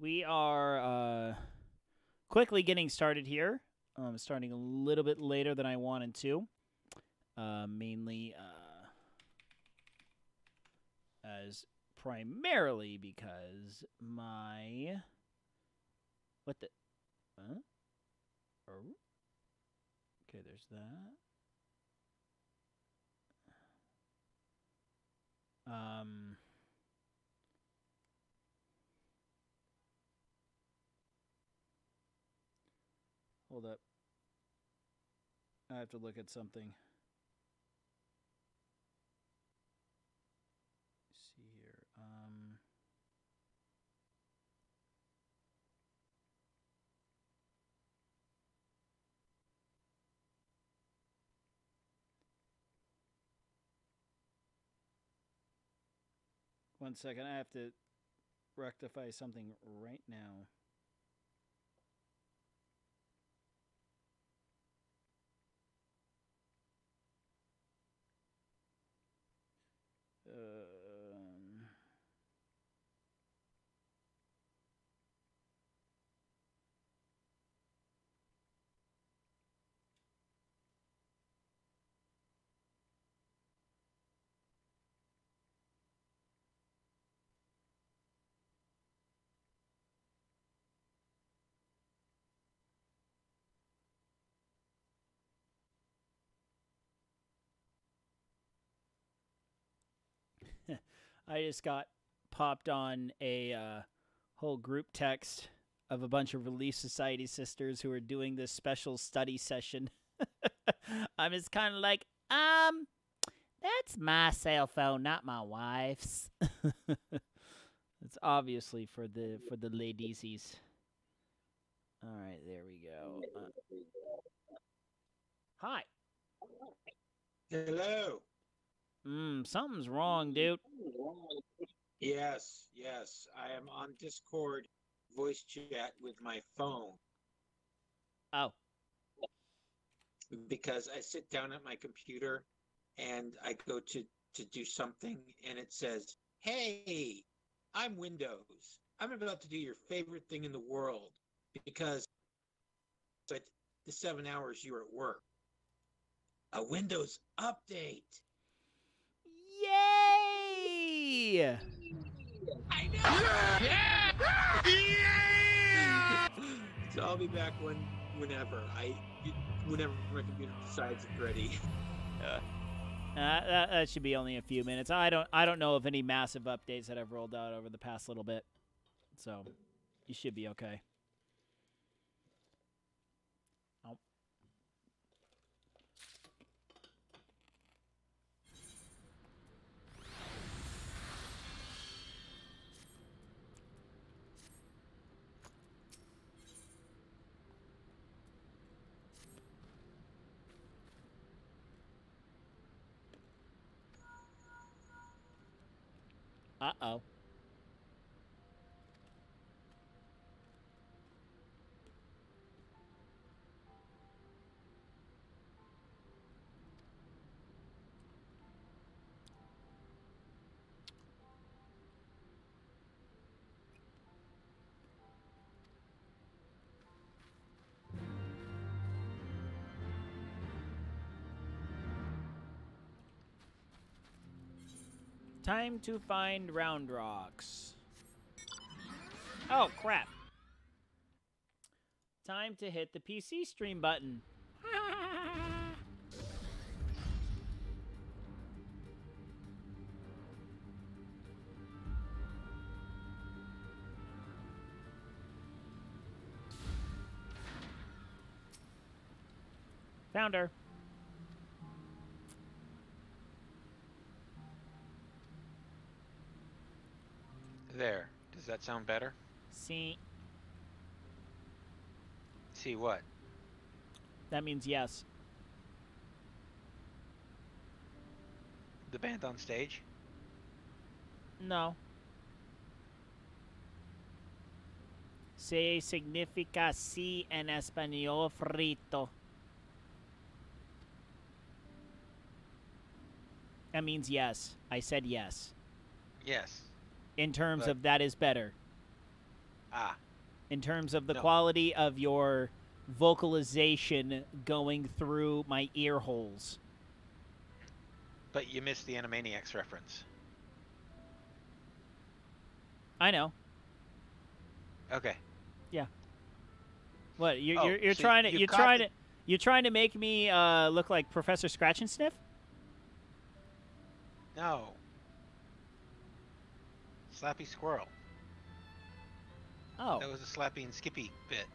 We are quickly getting started here. Starting a little bit later than I wanted to. Mainly as primarily because my... What the... Huh? Oh. Okay, there's that. Hold up. I have to look at something. Let's see here. 1 second. I have to rectify something right now. I just got popped on a whole group text of a bunch of Relief Society sisters who are doing this special study session. I'm just kind of like, that's my cell phone, not my wife's. It's obviously for the ladiesies. All right, there we go. Hi. Hello. Something's wrong, dude. Yes, I am on Discord voice chat with my phone Oh. because I sit down at my computer and I go to do something and it says, "Hey, I'm Windows. I'm about to do your favorite thing in the world because at the 7 hours you're at work. A Windows update." Yay! I know. Yeah! So I'll be back whenever my computer decides it's ready. That should be only a few minutes. I don't know of any massive updates that have rolled out over the past little bit, so you should be okay. Oh. Uh-oh. Time to find round rocks. Oh, crap. Time to hit the PC stream button. Found her. There. Does that sound better? See. See what? That means yes. The band on stage? No. Se significa sí en español frito. That means yes. I said yes. Yes. In terms But of that is better. Ah, in terms of the No. quality of your vocalization going through my ear holes. but you missed the Animaniacs reference. I know. Okay. What you're Oh, you're, you're so trying to you you're caught trying the- to you're trying to make me look like Professor Scratch and Sniff? No. Slappy Squirrel. Oh. That was a Slappy and Skippy bit.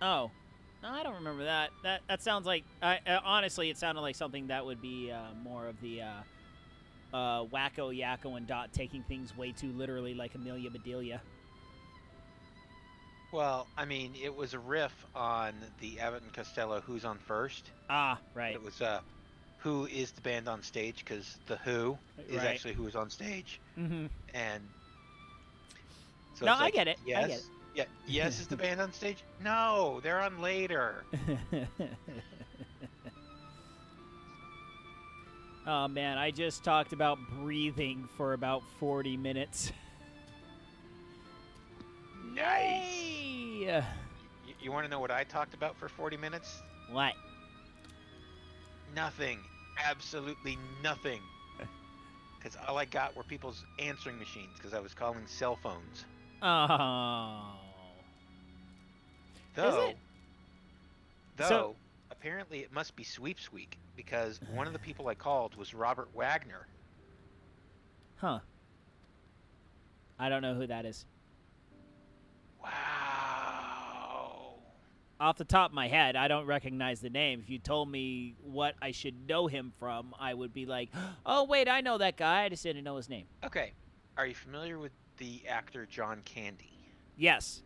Oh. No, I don't remember that. That sounds like honestly, it sounded like something that would be more of the Wacko, Yakko, and Dot taking things way too literally, like Amelia Bedelia. Well, I mean, it was a riff on the Abbott and Costello Who's on First. Ah, right. It was Who is the band on stage, because the Who is Right. actually who is on stage. Mm-hmm. And so No, it's like, I get it. Yes. I get it. Yeah, yes is the band on stage? No, they're on later. Oh man, I just talked about breathing for about 40 minutes. Nice. Yay! You want to know what I talked about for 40 minutes? What? Nothing. Absolutely nothing. Because all I got were people's answering machines, because I was calling cell phones. Oh. Though, So- apparently it must be Sweeps Week, because one of the people I called was Robert Wagner. Huh. I don't know who that is. Wow. Off the top of my head, I don't recognize the name. If you told me what I should know him from, I would be like, oh, wait, I know that guy. I just didn't know his name. Okay. Are you familiar with the actor John Candy? Yes.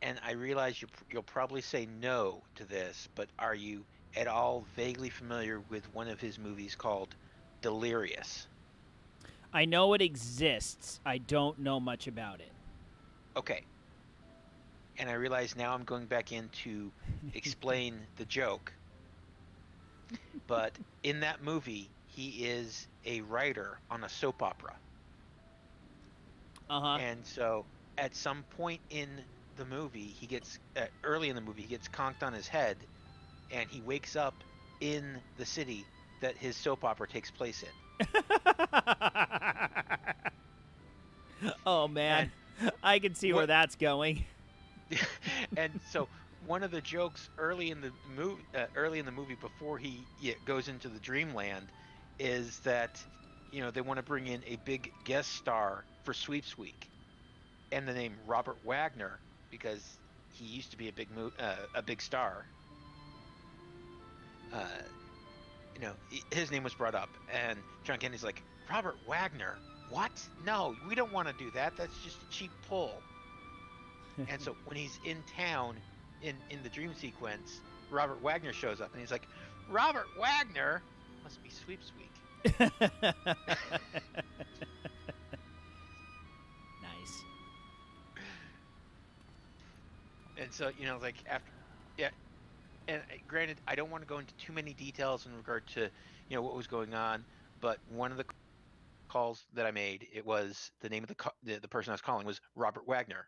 And I realize you'll probably say no to this, but are you at all vaguely familiar with one of his movies called Delirious? I know it exists. I don't know much about it. Okay. And I realize now I'm going back in to explain the joke. But in that movie, he is a writer on a soap opera. Uh-huh. And so at some point in the movie, early in the movie, he gets conked on his head, and he wakes up in the city that his soap opera takes place in. Oh, man. I can see where what- that's going. And so one of the jokes early in the movie before he goes into the dreamland is that they want to bring in a big guest star for Sweeps Week, and the name Robert Wagner, because he used to be a big star. His name was brought up, and John Candy's like, Robert Wagner? What? No, we don't want to do that. That's just a cheap pull. And so when he's in town in the dream sequence, Robert Wagner shows up, and he's like, Robert Wagner? Must be Sweeps Week. Nice. And so, like after, yeah. And granted, I don't want to go into too many details in regard to, what was going on, but one of the calls that I made, it was the name of the person I was calling was Robert Wagner.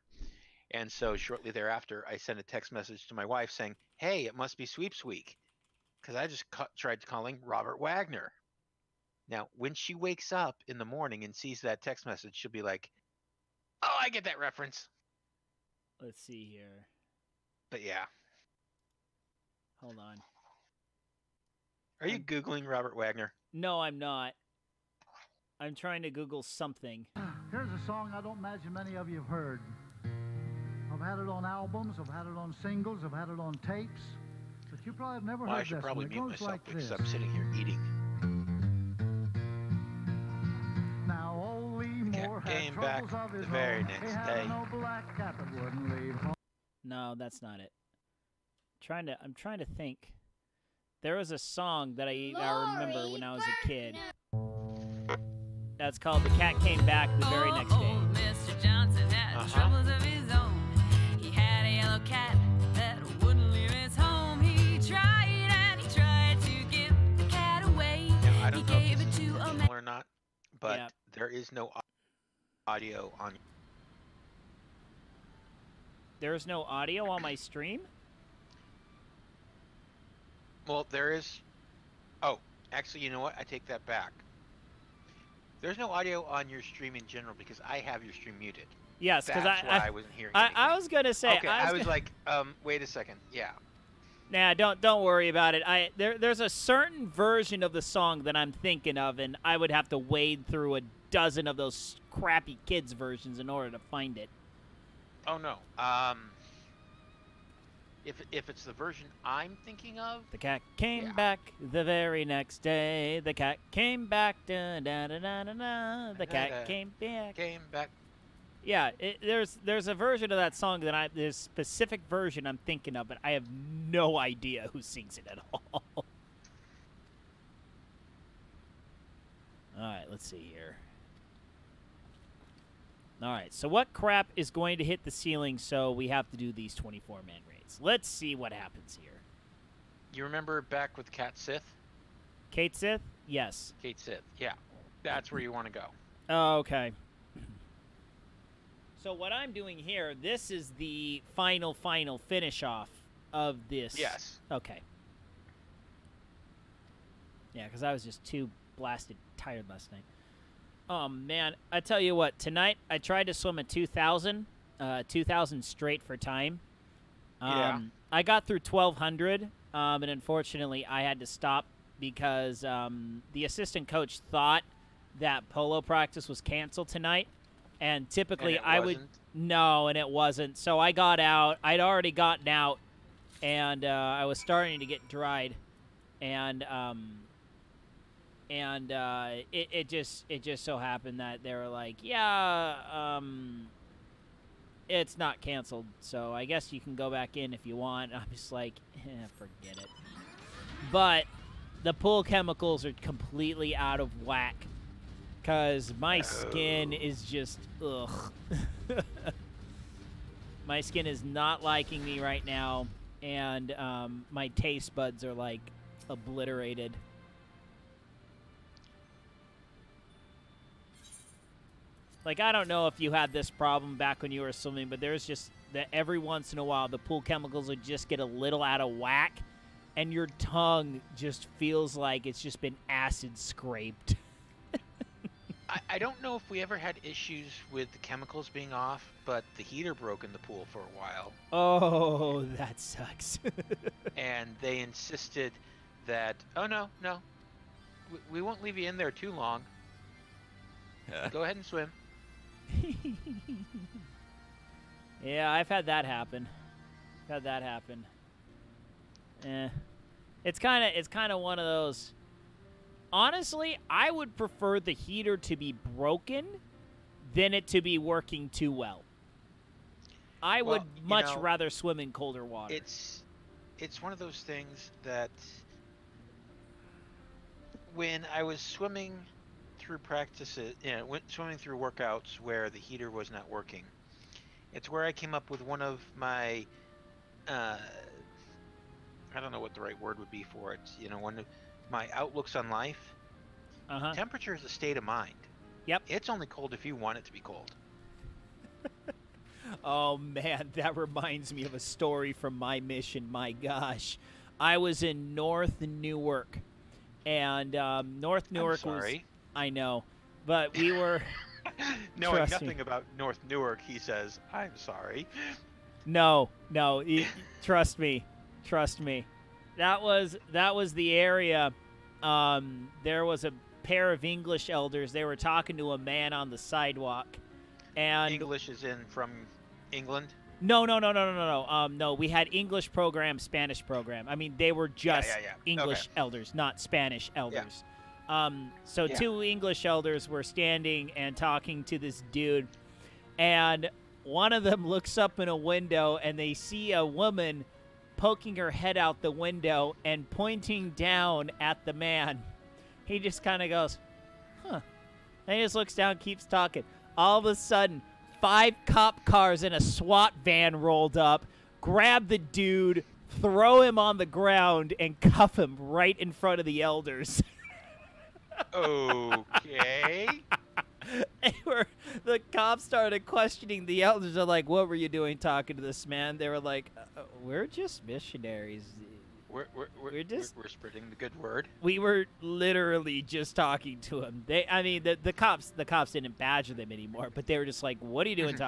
And so shortly thereafter, I sent a text message to my wife saying, hey, it must be Sweeps Week, because I just tried calling Robert Wagner. Now, when she wakes up in the morning and sees that text message, she'll be like, oh, I get that reference. Let's see here. But yeah. Hold on. Are you Googling Robert Wagner? No, I'm not. I'm trying to Google something. Here's a song I don't imagine many of you have heard. I've had it on albums, I've had it on singles, I've had it on tapes, but you probably have never Well, heard I should this probably one. It mute goes myself like because this. I'm sitting here eating. Now old Moore had came back troubles of his the very own. next He had day. an old black cat that wouldn't leave home. No, that's not it. I'm trying to think. There was a song that I remember when I was a kid. That's called "The Cat Came Back the Very Next Day." Old Mr. Johnson had troubles of his own. He had a yellow cat that wouldn't leave his home. He tried and he tried to give the cat away. Now, I He don't know gave if it this is to a man. intentional or not, but Yeah. there is no audio on. There's no audio on my stream? Well, there is. Oh, actually, you know what? I take that back. There's no audio on your stream in general because I have your stream muted. Yes, because That's why I wasn't hearing anything. I was gonna say. Okay, I was like, wait a second. Yeah. Nah, don't worry about it. There's a certain version of the song that I'm thinking of, and I would have to wade through a dozen of those crappy kids versions in order to find it. Oh no. If it's the version I'm thinking of, The cat came Yeah. back the very next day. The cat came back. Da, da, da, da, da, da. The cat came back. came back. Yeah, there's a version of that song that there's a specific version I'm thinking of, but I have no idea who sings it at all. All right, let's see here. All right, so what crap is going to hit the ceiling? So we have to do these 24-man raids. Let's see what happens here. You remember back with Cat Sith? Kate Sith? Yes. Kate Sith. Yeah, that's where you want to go. Oh, okay. So what I'm doing here, this is the final finish off of this. Yes. Okay. Yeah, because I was just too blasted tired last night. Oh, man. I tell you what, tonight I tried to swim a 2,000 straight for time. Yeah. I got through 1,200, and unfortunately I had to stop because the assistant coach thought that polo practice was canceled tonight. And typically And it wasn't? No, and it wasn't. So I got out. I'd already gotten out, and I was starting to get dried, and it just so happened that they were like, yeah, it's not canceled, so I guess you can go back in if you want. I'm just like, forget it. But the pool chemicals are completely out of whack. Because my skin is just, ugh. My skin is not liking me right now, and my taste buds are, like, obliterated. Like, I don't know if you had this problem back when you were swimming, but there's just that every once in a while the pool chemicals would just get a little out of whack, and your tongue just feels like it's just been acid scraped. I don't know if we ever had issues with the chemicals being off, but the heater broke in the pool for a while. Oh, that sucks. And they insisted that, oh, no, we won't leave you in there too long. Go ahead and swim. Yeah, I've had that happen. It's kind of one of those. Honestly, I would prefer the heater to be broken than it to be working too well. I would much rather swim in colder water. It's one of those things that when I was swimming through practices, swimming through workouts where the heater was not working, it's where I came up with one of my, I don't know what the right word would be for it, one of my outlooks on life. Temperature is a state of mind. Yep. It's only cold if you want it to be cold. Oh, man, that reminds me of a story from my mission. My gosh. I was in North Newark, and North Newark was... I know, but we were... Knowing nothing about North Newark, he says, I'm sorry. No, trust me. That was the area. There was a pair of English elders. They were talking to a man on the sidewalk, and English is in from England. No. No, we had English program, Spanish program. I mean, they were just English elders, not Spanish elders. So two English elders were standing and talking to this dude, and one of them looks up in a window, and they see a woman poking her head out the window and pointing down at the man. He just kind of goes, huh. And he just looks down, keeps talking. All of a sudden, 5 cop cars and a SWAT van rolled up, grab the dude, throw him on the ground, and cuff him right in front of the elders. Okay. The cops started questioning the elders. They're like, "What were you doing talking to this man?" They were like, "We're just missionaries. We're spreading the good word." We were literally just talking to him. The cops didn't badger them anymore, but they were just like, "What are you doing?"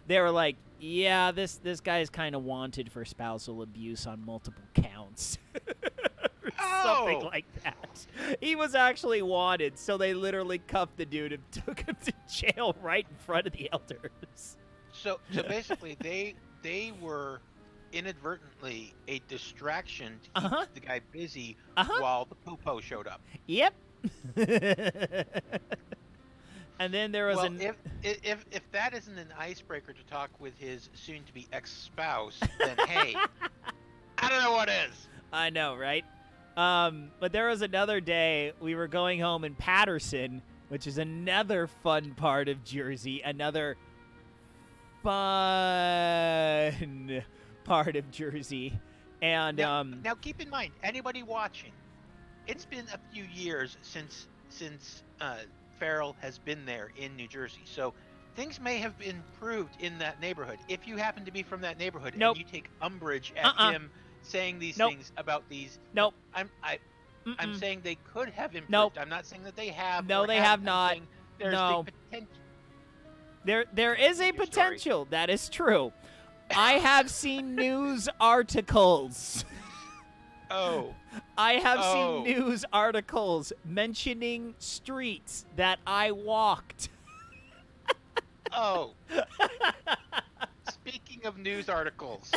They were like, "Yeah, this guy's kind of wanted for spousal abuse on multiple counts." Something like that. He was actually wanted, so they literally cuffed the dude and took him to jail right in front of the elders. So basically, they were inadvertently a distraction to keep the guy busy while the popo showed up. Yep. And then there was if that isn't an icebreaker to talk with his soon-to-be ex-spouse, then hey, I don't know what is. I know, right? But there was another day we were going home in Patterson, which is another fun part of Jersey, another fun part of Jersey. And now keep in mind, anybody watching, it's been a few years since Farrell has been there in New Jersey, so things may have improved in that neighborhood. If you happen to be from that neighborhood and you take umbrage at him saying these things about these, I'm saying they could have improved. I'm not saying that they have. No, they have not. There's the potential. There is a potential. That is true. I have seen news articles. I have seen news articles mentioning streets that I walked. Speaking of news articles,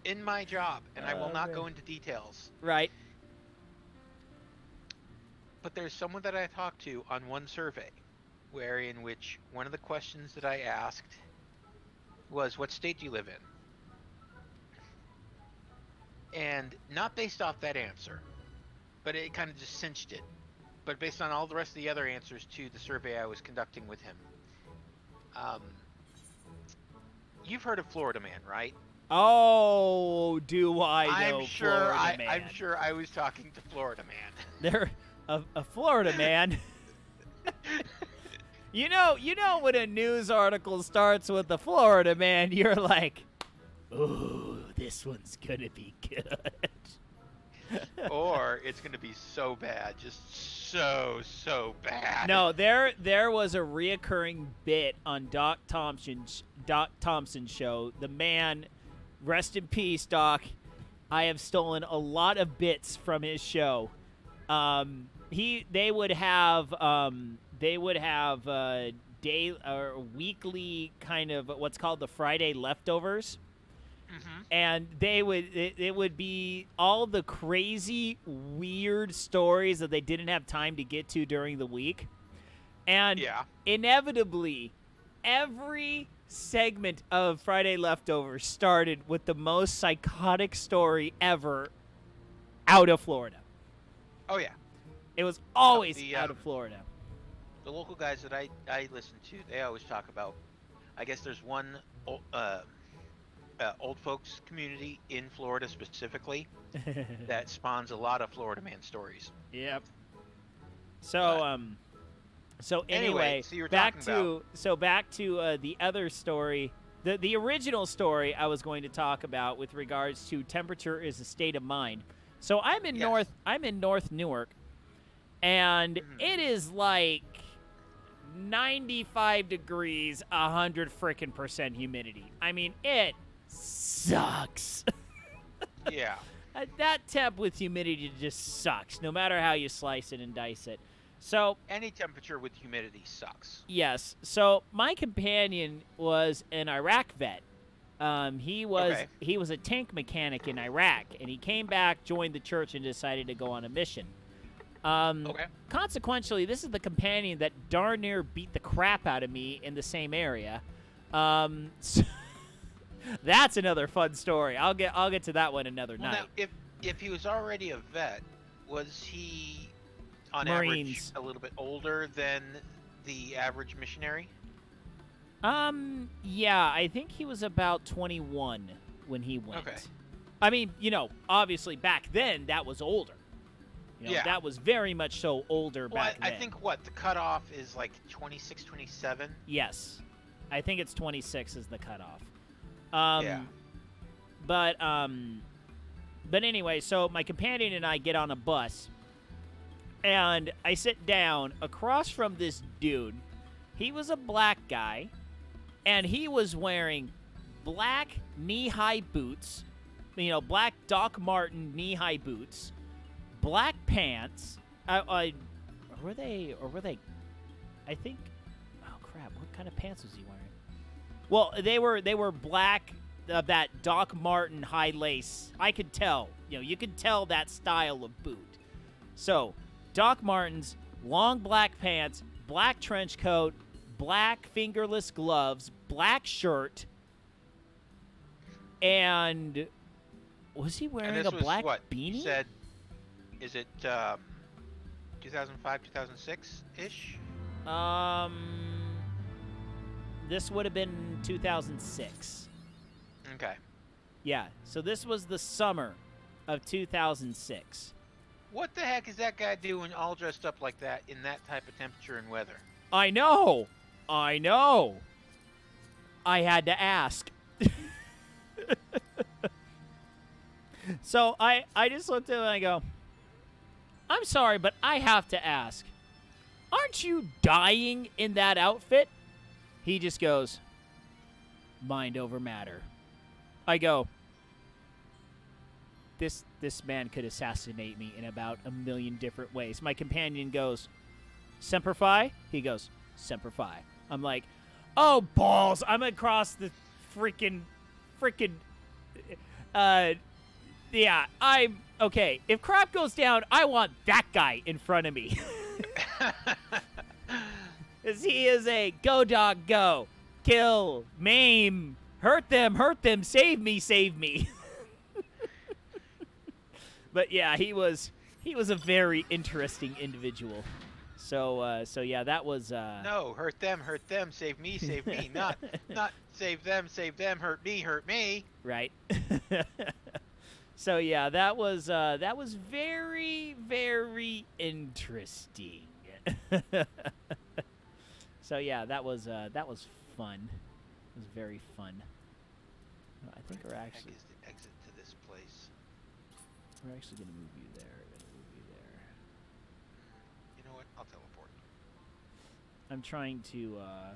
in my job, and I will not go into details. Right. But there's someone that I talked to on one survey, in which one of the questions that I asked was, "What state do you live in?" And not based off that answer, but it kind of just cinched it. But based on all the rest of the other answers to the survey I was conducting with him. You've heard of Florida Man, right? Oh, do I know Florida Man? I'm sure I was talking to Florida Man. They're a Florida Man. You know when a news article starts with the Florida Man, you're like, "Ooh, this one's gonna be good." Or it's gonna be so bad, just so bad. No, there was a reoccurring bit on Doc Thompson's show. The man, rest in peace, Doc. I have stolen a lot of bits from his show. They would have day or weekly kind of what's called the Friday leftovers. And it would be all the crazy, weird stories that they didn't have time to get to during the week. And inevitably, every segment of Friday Leftovers started with the most psychotic story ever out of Florida. Oh, yeah. It was always out of Florida. The local guys that I listen to, they always talk about, I guess there's one old folks community in Florida specifically that spawns a lot of Florida Man stories. Yep. So anyway, so back to the other story, the original story I was going to talk about with regards to temperature is a state of mind. So I'm in North Newark, and it is like 95 degrees, 100% humidity. I mean, it sucks. Yeah. That temp with humidity just sucks, no matter how you slice it and dice it. So any temperature with humidity sucks. Yes. So my companion was an Iraq vet. He was a tank mechanic in Iraq, and he came back, joined the church, and decided to go on a mission. Consequently, this is the companion that darn near beat the crap out of me in the same area. So that's another fun story. I'll get to that one another night. Now, if he was already a vet, was he on Marines. average a little bit older than the average missionary? Yeah, I think he was about 21 when he went. Okay. I mean, obviously back then that was older. You know, Yeah. that was very much so older Well, back I then. think what the cutoff is like 26, 27. Yes. I think it's 26 is the cutoff. Yeah. But anyway, so my companion and I get on a bus, and I sit down across from this dude. He was a black guy, and he was wearing black knee-high boots, black Doc Marten knee-high boots, black pants. Were they? I think. Oh crap! What kind of pants was he wearing? Well, they were black. That Doc Marten high lace. I could tell. You could tell that style of boot. So, Doc Martens, long black pants, black trench coat, black fingerless gloves, black shirt, and was he wearing And a this was black what? beanie? You said, is it 2005, 2006-ish? This would have been 2006. Okay. Yeah, so this was the summer of 2006. What the heck is that guy doing all dressed up like that in that type of temperature and weather? I know. I had to ask. So I just looked at him and I go, I'm sorry, but I have to ask. Aren't you dying in that outfit? He just goes, mind over matter. I go, this man could assassinate me in about a million different ways. My companion goes, Semper Fi? He goes, Semper Fi. I'm like, oh, balls. I'm across the freaking, yeah, I'm, okay. If crap goes down, I want that guy in front of me. Because he is a go, dog, go. Kill, maim, hurt them, save me. But yeah, he was a very interesting individual. So yeah, that was No, hurt them, save me, not save them, hurt me. Right. So yeah, that was very, very interesting. So yeah, that was fun. It was very fun. I think we're actually is the exit to this place. We're actually gonna move you there. You know what? I'll teleport. I'm trying to. I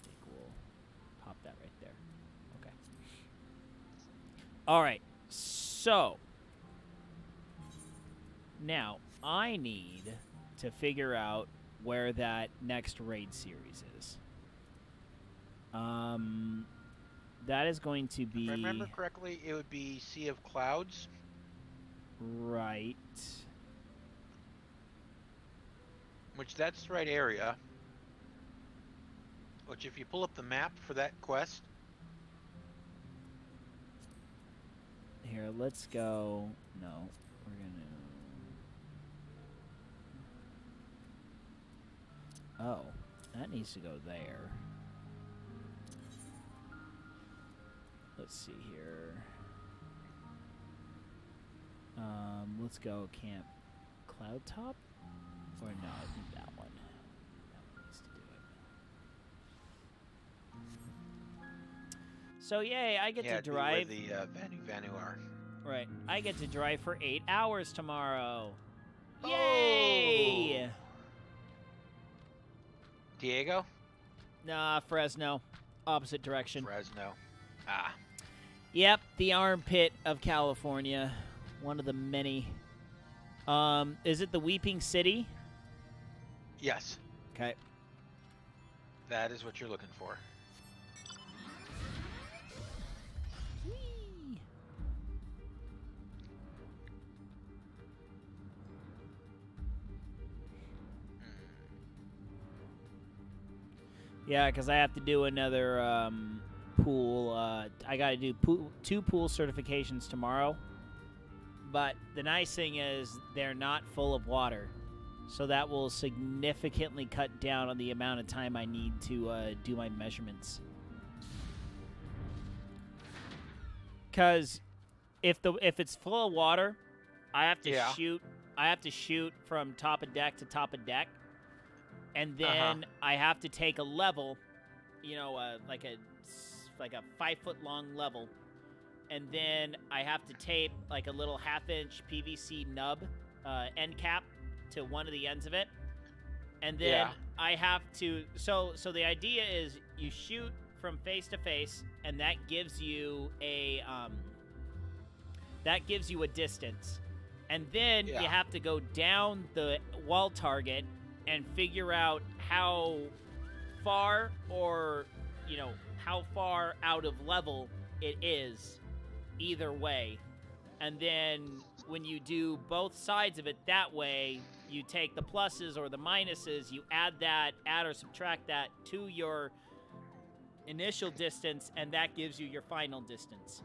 think we'll pop that right there. Okay. All right. So now I need to figure out where that next raid series is. That is going to be. If I remember correctly, it would be Sea of Clouds. Right. Which that's the right area. Which if you pull up the map for that quest. Here, let's go. No, we're gonna. Oh, that needs to go there. Let's see here. Let's go Camp Cloud Top, or no, I think that one. That one needs to do it. So yay, I get to drive. Where the Vanu are. Right, I get to drive for 8 hours tomorrow. Oh! Yay! Diego? Nah, Fresno. Opposite direction. Fresno. Ah. Yep, the armpit of California. One of the many. Is it the Weeping City? Yes. Okay. That is what you're looking for. Whee! Yeah, because I have to do another pool. I got to do 2 pool certifications tomorrow. But the nice thing is they're not full of water. So that will significantly cut down on the amount of time I need to do my measurements. because if it's full of water, I have to Yeah. shoot. I have to shoot from top of deck to top of deck, and then I have to take a level, like a 5-foot long level, and then I have to tape like a little 1/2-inch PVC nub end cap to one of the ends of it, and then I have to. So the idea is you shoot from face to face, and that gives you a distance, and then you have to go down the wall target and figure out how far how far out of level it is either way. And then when you do both sides of it that way, you take the pluses or the minuses, you add or subtract that to your initial distance, and that gives you your final distance.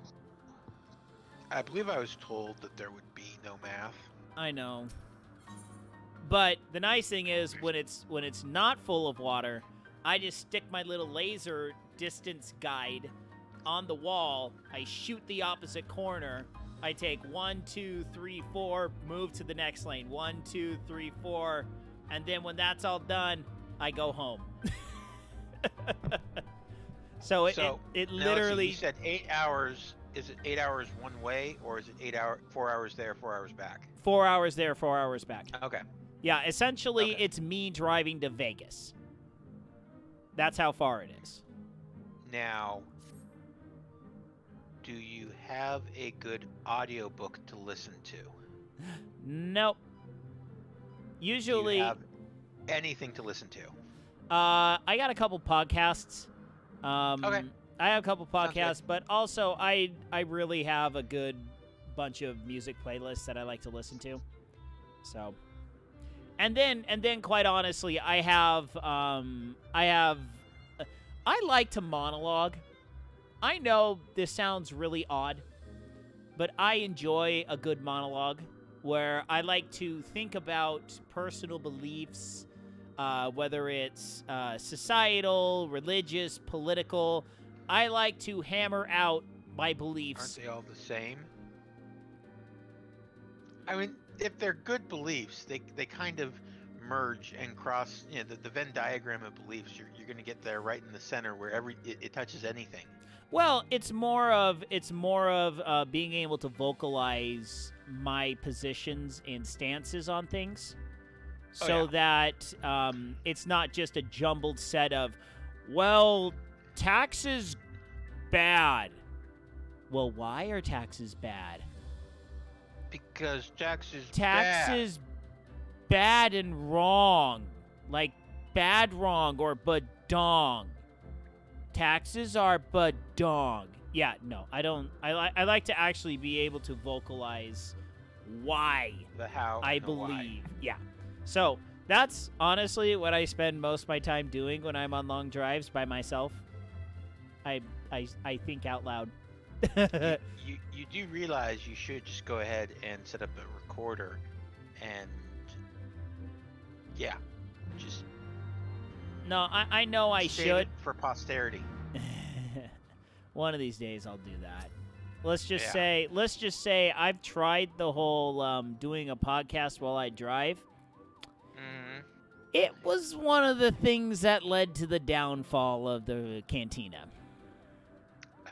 I believe I was told that there would be no math. I know. But the nice thing is when it's not full of water, I just stick my little laser distance guide on the wall. I shoot the opposite corner. I take 1, 2, 3, 4, move to the next lane. 1, 2, 3, 4, and then when that's all done, I go home. So it literally. So you said 8 hours. Is it 8 hours one way, or is it 4 hours there, 4 hours back? 4 hours there, 4 hours back. Okay. Yeah, essentially, It's me driving to Vegas. That's how far it is. Now, do you have a good audiobook to listen to? Nope. Usually, Do you have anything to listen to? I got a couple podcasts. Okay. I have a couple Sounds podcasts, but also I really have a good bunch of music playlists that I like to listen to. So, and then quite honestly, I like to monologue. I know this sounds really odd, but I enjoy a good monologue where I like to think about personal beliefs, whether it's societal, religious, political. I like to hammer out my beliefs. Aren't they all the same? I mean, if they're good beliefs, they kind of merge and cross. The Venn diagram of beliefs. You're going to get there right in the center where it touches anything. Well, it's more of being able to vocalize my positions and stances on things, so that it's not just a jumbled set of, well, taxes bad. Well, why are taxes bad? Because taxes bad and wrong, like bad wrong or badong. Taxes are badong. Yeah, no, I don't. I like to actually be able to vocalize why the how I and the believe. why. Yeah. So that's honestly what I spend most of my time doing when I'm on long drives by myself. I think out loud. You do realize you should just go ahead and set up a recorder and just No, I know I save should. it for posterity. One of these days I'll do that. Let's just say I've tried the whole doing a podcast while I drive. Mm-hmm. It was one of the things that led to the downfall of the cantina. Oh.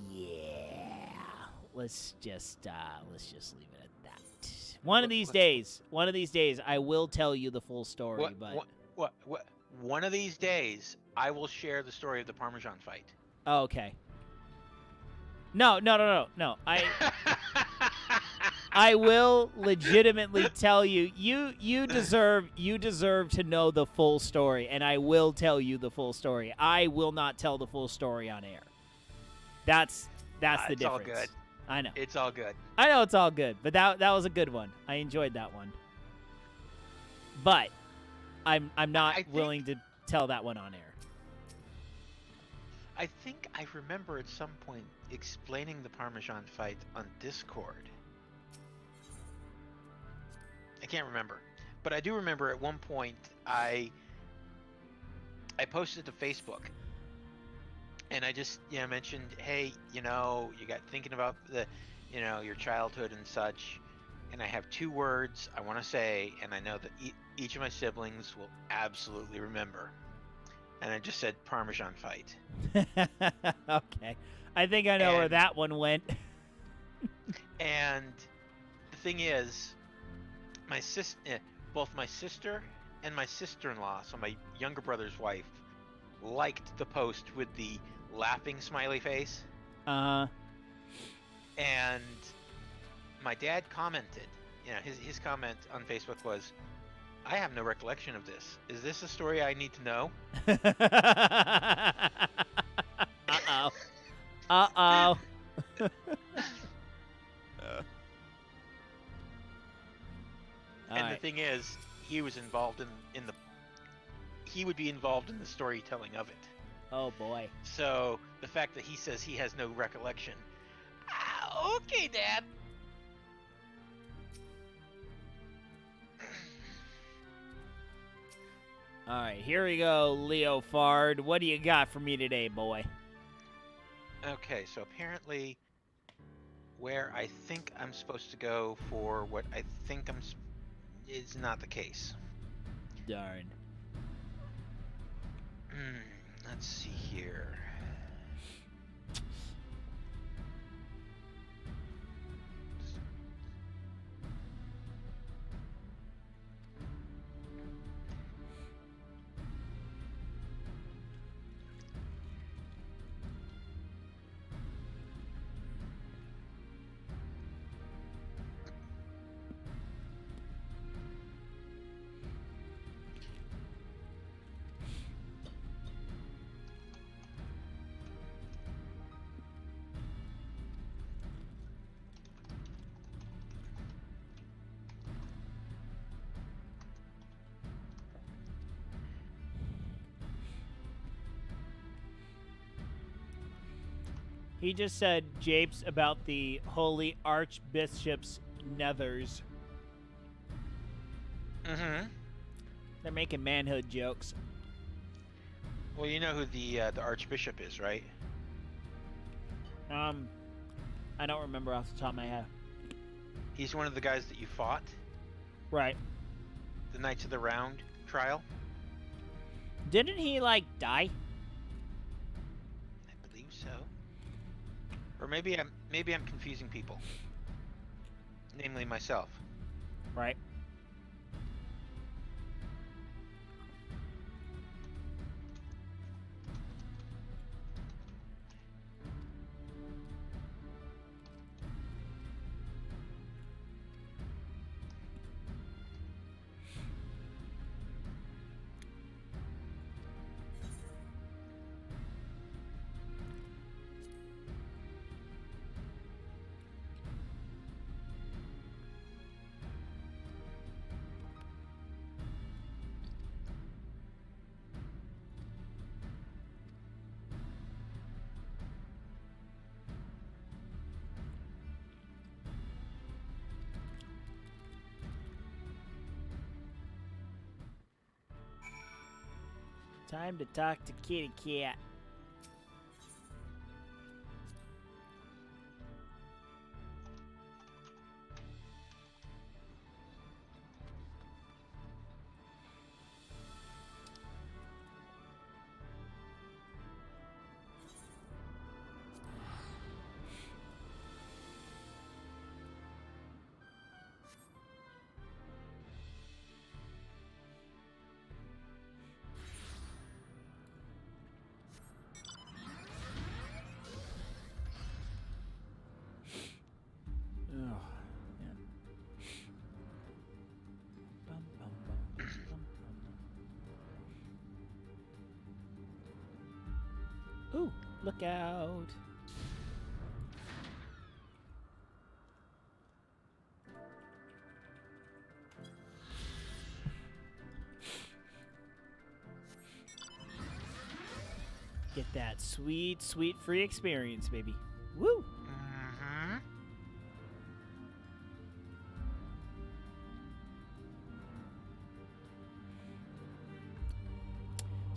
Yeah. Let's just leave it at that. One of these days, I will tell you the full story. What? One of these days, I will share the story of the Parmesan fight. Oh, okay. No. I will legitimately tell you. You deserve to know the full story, and I will tell you the full story. I will not tell the full story on air. That's the difference. It's all good. I know. It's all good. I know it's all good, but that was a good one. I enjoyed that one. But I'm not willing to tell that one on air. I think I remember at some point explaining the Parmesan fight on Discord. I can't remember, but I do remember at one point I posted to Facebook, And I just, mentioned, hey, you got thinking about your childhood and such. And I have 2 words I want to say, and I know that each of my siblings will absolutely remember. And I just said Parmesan fight. Okay. I think I know where that one went. And the thing is, both my sister and my sister-in-law, so my younger brother's wife, liked the post with the laughing smiley face. Uh-huh. And my dad commented, his comment on Facebook was, I have no recollection of this. Is this a story I need to know? Uh-oh. Uh-oh. And the thing is, he was involved he would be involved in the storytelling of it. Oh boy. So the fact that he says he has no recollection. Okay, Dad. All right, here we go, Leo Fard. What do you got for me today, boy? Okay, so apparently where I think I'm supposed to go for what I think is not the case. Darn. Let's see here. He just said japes about the holy archbishop's nethers. Mm-hmm. They're making manhood jokes. Well, you know who the archbishop is, right? I don't remember off the top of my head. He's one of the guys that you fought. Right. The Knights of the Round trial. Didn't he, like, die? I believe so. Or maybe I'm confusing people. Namely myself. Right. Time to talk to Kitty Cat. Ooh, look out. Get that sweet, sweet free experience, baby. Woo! Mm-hmm.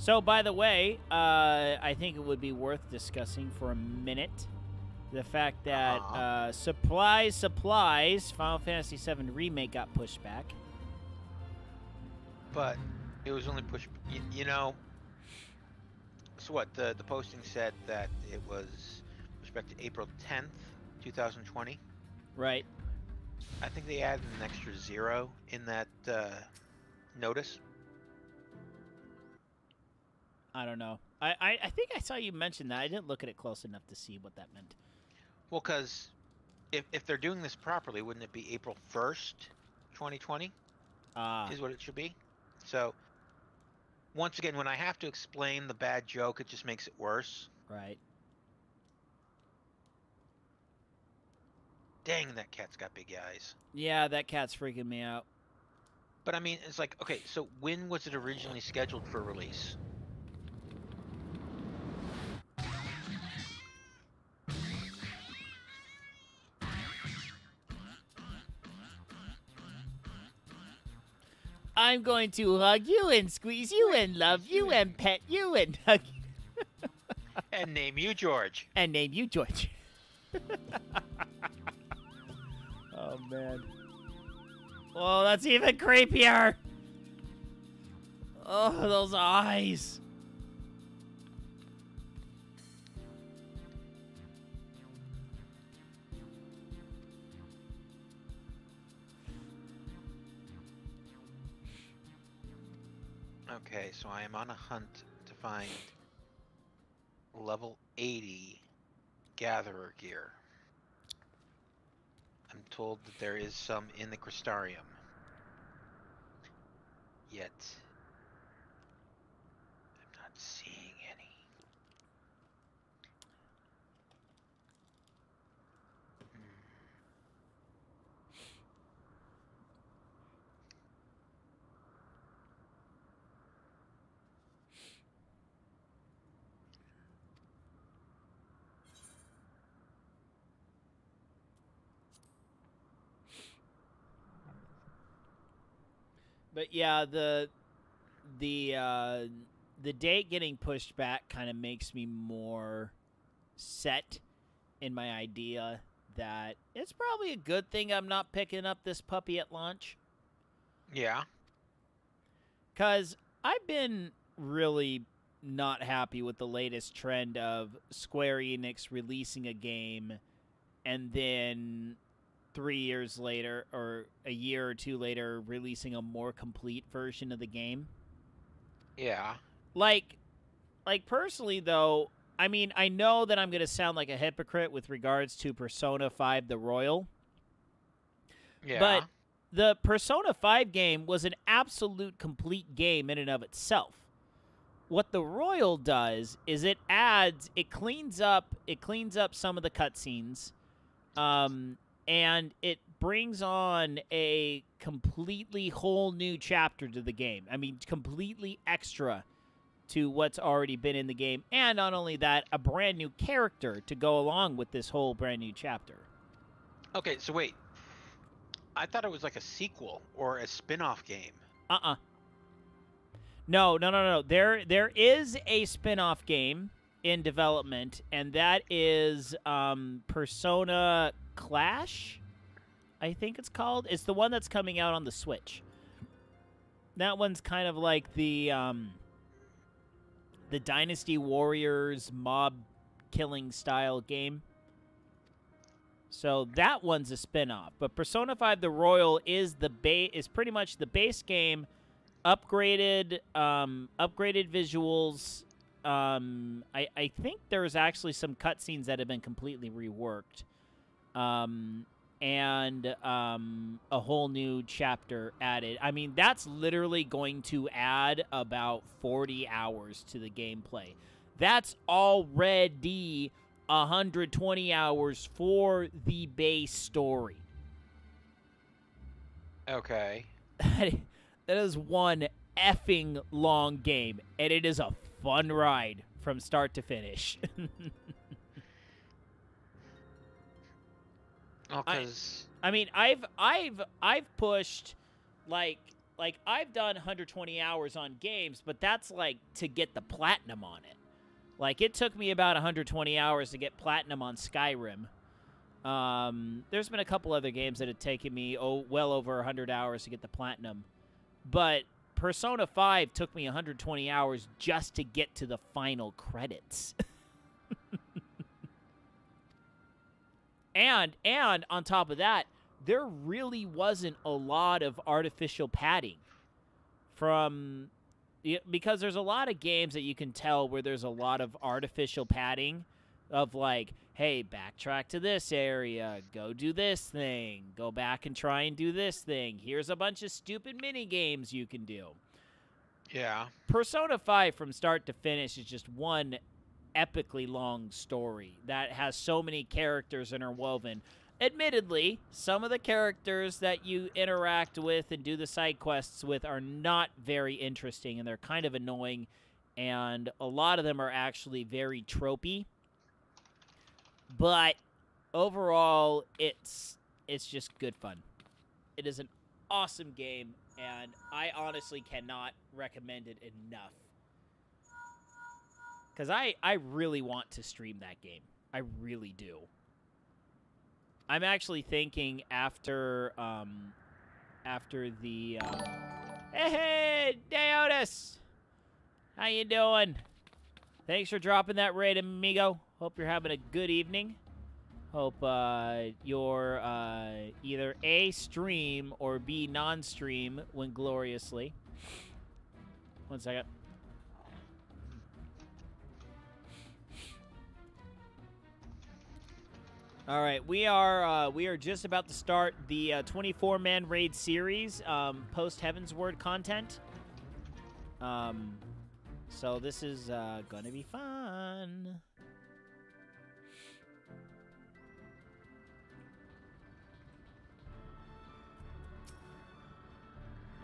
So, by the way, I think it would be worth discussing for a minute the fact that supplies, Final Fantasy VII Remake got pushed back. But it was only pushed, you know. So what? The posting said that it was pushed back to April 10th, 2020. Right. I think they added an extra 0 in that notice. I don't know. I think I saw you mention that. I didn't look at it close enough to see what that meant. Well, because if they're doing this properly, wouldn't it be April 1st, 2020? Is what it should be. So, once again, when I have to explain the bad joke, it just makes it worse. Right. Dang, that cat's got big eyes. Yeah, that cat's freaking me out. But I mean, it's like, okay, so when was it originally scheduled for release? I'm going to hug you and squeeze you and love you and pet you and hug you. And name you George. And name you George. Oh, man. Oh, that's even creepier. Oh, those eyes. Okay, so I am on a hunt to find level 80 gatherer gear. I'm told that there is some in the Crystarium. Yet, I'm not seeing any. But yeah, the date getting pushed back kind of makes me more set in my idea that it's probably a good thing I'm not picking up this puppy at launch. Yeah. 'Cause I've been really not happy with the latest trend of Square Enix releasing a game and then 3 years later or a year or two later releasing a more complete version of the game. Yeah. Like personally though, I mean, I know that I'm going to sound like a hypocrite with regards to Persona 5 The Royal. Yeah. But the Persona 5 game was an absolute complete game in and of itself. What the Royal does is it cleans up some of the cutscenes. And it brings on a completely whole new chapter to the game. I mean, completely extra to what's already been in the game. And not only that, a brand new character to go along with this whole brand new chapter. Okay, so wait. I thought it was like a sequel or a spin-off game. No. There is a spin-off game in development, and that is Persona Clash, I think it's called. It's the one that's coming out on the Switch. That one's kind of like the Dynasty Warriors mob killing style game. So that one's a spin-off. But Persona 5 The Royal is pretty much the base game, upgraded visuals. I think there's actually some cutscenes that have been completely reworked. And a whole new chapter added. I mean, that's literally going to add about 40 hours to the gameplay. That's already 120 hours for the base story. Okay. That is one effing long game, and it is a fun ride from start to finish. Oh, 'cause I mean, I've pushed like like, I've done 120 hours on games, but that's, like, to get the platinum on it. Like, it took me about 120 hours to get platinum on Skyrim. There's been a couple other games that have taken me, well over 100 hours to get the platinum. But Persona 5 took me 120 hours just to get to the final credits. And on top of that, there really wasn't a lot of artificial padding because there's a lot of games that you can tell where there's a lot of artificial padding of like, hey, backtrack to this area, go do this thing, go back and try and do this thing. Here's a bunch of stupid mini games you can do. Yeah. Persona 5 from start to finish is just one epically long story that has so many characters interwoven. Admittedly, some of the characters that you interact with and do the side quests with are not very interesting, and they're kind of annoying, and a lot of them are actually very tropey. But overall, it's just good fun. It is an awesome game, and I honestly cannot recommend it enough. Because I really want to stream that game. I really do. I'm actually thinking after the hey, Deotis! How you doing? Thanks for dropping that raid, amigo. Hope you're having a good evening. Hope your either A, stream, or B, non-stream went gloriously. 1 second. All right, we are just about to start the 24-man raid series, post Heavensward content. So this is gonna be fun.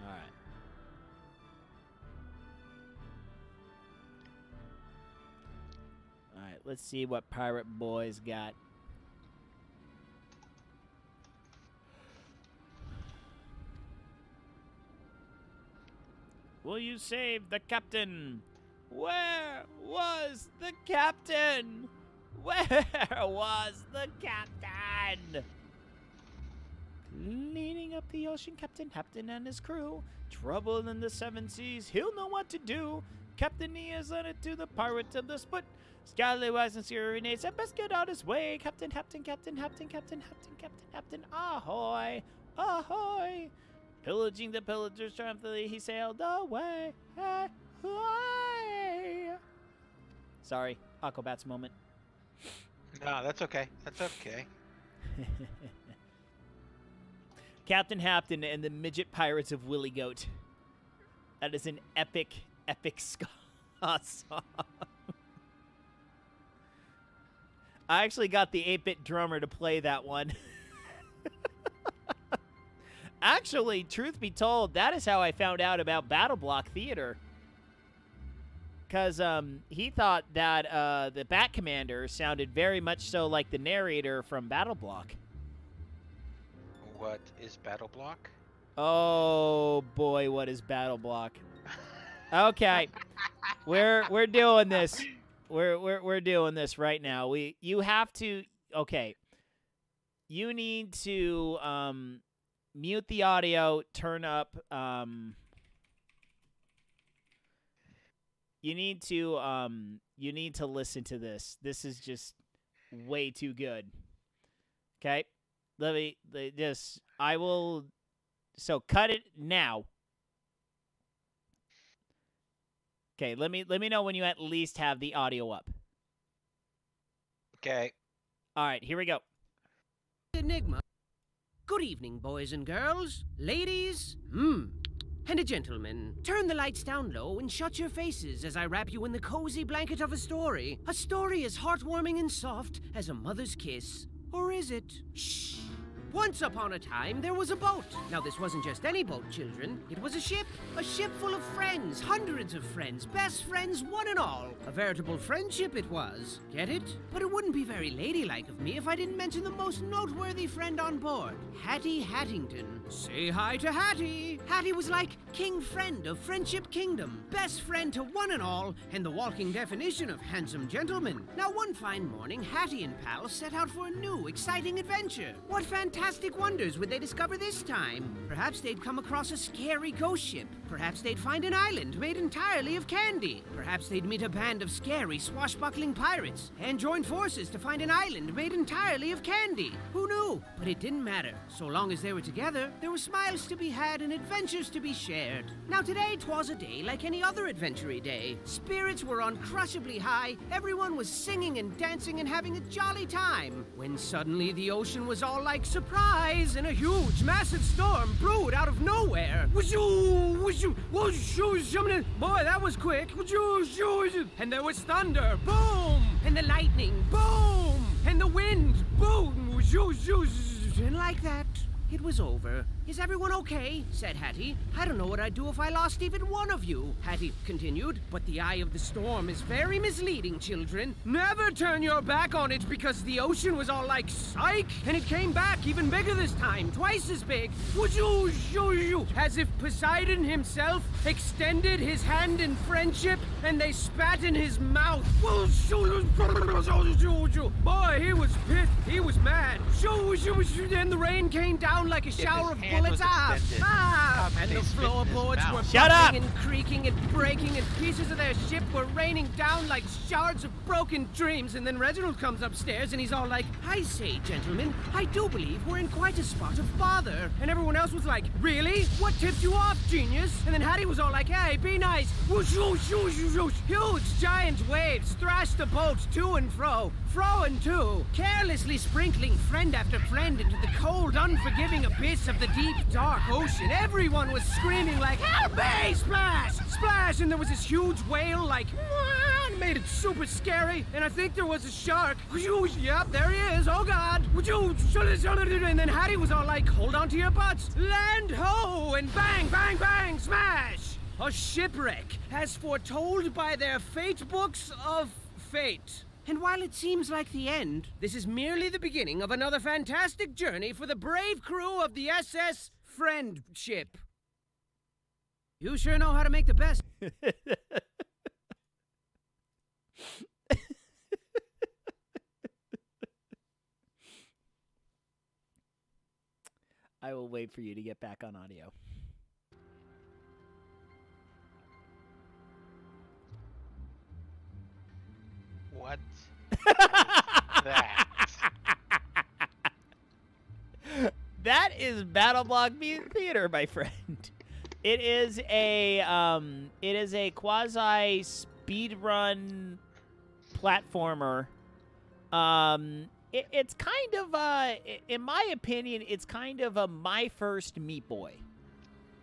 All right. All right, let's see what Pirate Boy's got. Will you save the captain? Where was the captain? Where was the captain? Leading up the ocean, Captain and his crew. Trouble in the 7 seas, he'll know what to do. Captain he is on it to the pirates of the sput. Scallywags and serenades, and best get out his way. Captain, ahoy, ahoy. Pillaging the pillagers triumphantly, he sailed away. Sorry, Aquabats moment. No, that's okay. That's okay. Captain Hapton and the Midget Pirates of Willy Goat. That is an epic, epic ska song. I actually got the 8-bit drummer to play that one. Actually, truth be told, that is how I found out about Battle Block Theater. Because he thought that the Bat Commander sounded very much so like the narrator from Battle Block. What is Battle Block? Oh boy, what is Battle Block? Okay, we're doing this. We're doing this right now. You have to. Okay, you need to mute the audio, turn up. You need to listen to this. This is just way too good. Okay, I will. So cut it now. Okay, let me know when you at least have the audio up. Okay. All right, here we go. Enigma. Good evening, boys and girls, ladies, and gentlemen. Turn the lights down low and shut your faces as I wrap you in the cozy blanket of a story. A story as heartwarming and soft as a mother's kiss. Or is it? Shh. Once upon a time, there was a boat. Now, this wasn't just any boat, children. It was a ship full of friends, hundreds of friends, best friends, one and all. A veritable friendship it was. Get it? But it wouldn't be very ladylike of me if I didn't mention the most noteworthy friend on board, Hattie Hattington. Say hi to Hattie. Hattie was like king friend of Friendship Kingdom, best friend to one and all, and the walking definition of handsome gentleman. Now, one fine morning, Hattie and pals set out for a new, exciting adventure. What fantastic wonders would they discover this time? Perhaps they'd come across a scary ghost ship. Perhaps they'd find an island made entirely of candy. Perhaps they'd meet a band of scary, swashbuckling pirates and join forces to find an island made entirely of candy. Who knew? But it didn't matter. So long as they were together, there were smiles to be had and adventures to be shared. Now today, 'twas a day like any other adventure-y day. Spirits were uncrushably high. Everyone was singing and dancing and having a jolly time. When suddenly the ocean was all like surprise, and a huge, massive storm brewed out of nowhere. Boy, that was quick. And there was thunder, boom, and the lightning, boom, and the wind, boom, and like that, it was over. Is everyone okay? Said Hattie. I don't know what I'd do if I lost even one of you, Hattie continued. But the eye of the storm is very misleading, children. Never turn your back on it because the ocean was all like psych, and it came back even bigger this time, twice as big. As if Poseidon himself extended his hand in friendship and they spat in his mouth. Boy, he was pissed. He was mad. And the rain came down like a shower of bullets. And the floorboards were bumping and creaking and breaking, and pieces of their ship were raining down like shards of broken dreams. And then Reginald comes upstairs and he's all like, I say, gentlemen, I do believe we're in quite a spot of bother. And everyone else was like, really? What tipped you off, genius? And then Hattie was all like, hey, be nice. Huge, giant waves thrashed the boat to and fro and to, carelessly sprinkling friend after friend into the cold, unforgiving abyss of the deep, dark ocean. Everyone was screaming like, help me! Splash! Splash! And there was this huge whale like, and made it super scary. And I think there was a shark. Yep, there he is. Oh, God. And then Hattie was all like, hold on to your butts. Land ho! And bang, bang, bang, smash! A shipwreck, as foretold by their fate books of fate. And while it seems like the end, this is merely the beginning of another fantastic journey for the brave crew of the SS Friendship. You sure know how to make the best. I will wait for you to get back on audio. What is that? That is BattleBlock Theater, my friend. It is a quasi speedrun platformer. It's kind of in my opinion, it's kind of a My First Meat Boy